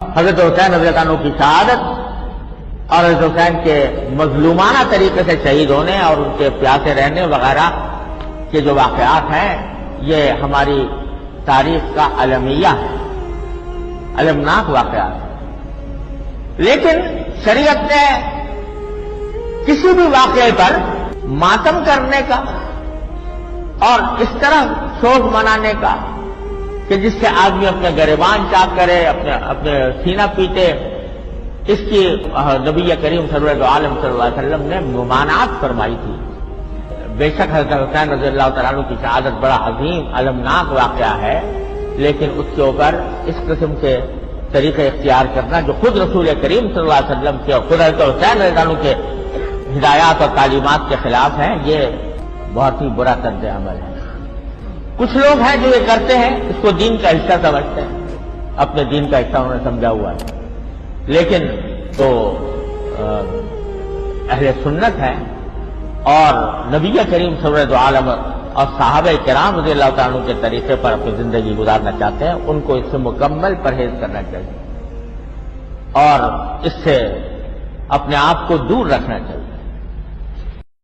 حضرت حسین رضی اللہ عنہ کی شہادت اور حضرت حسین کے مظلومانہ طریقے سے شہید ہونے اور ان کے پیاسے رہنے وغیرہ کے جو واقعات ہیں یہ ہماری تاریخ کا المیہ ہے، المناک واقعات ہے۔ لیکن شریعت نے کسی بھی واقعے پر ماتم کرنے کا اور اس طرح سوگ منانے کا کہ جس سے آدمی اپنے گریبان چاک کرے، اپنے سینہ پیٹے، اس کی نبی کریم سرور عالم صلی اللہ علیہ وسلم نے ممانعت فرمائی تھی۔ بے شک حضرت حسین رضی اللہ تعالیٰ عنہ کی شہادت بڑا عظیم المناک واقعہ ہے، لیکن اس کے اوپر اس قسم کے طریقے اختیار کرنا جو خود رسول کریم صلی اللہ علیہ وسلم کے اور خود حضرت حسین رضی اللہ عنہ کے ہدایات اور تعلیمات کے خلاف ہیں، یہ بہت ہی برا طرز عمل ہے۔ کچھ لوگ ہیں جو یہ کرتے ہیں، اس کو دین کا حصہ سمجھتے ہیں، اپنے دین کا حصہ انہوں نے سمجھا ہوا ہے، لیکن تو اہل سنت ہیں اور نبی کریم صلی اللہ علیہ وسلم اور صحابہ کرام رضی اللہ تعالیٰ عنہ کے طریقے پر اپنی زندگی گزارنا چاہتے ہیں، ان کو اس سے مکمل پرہیز کرنا چاہیے اور اس سے اپنے آپ کو دور رکھنا چاہیے۔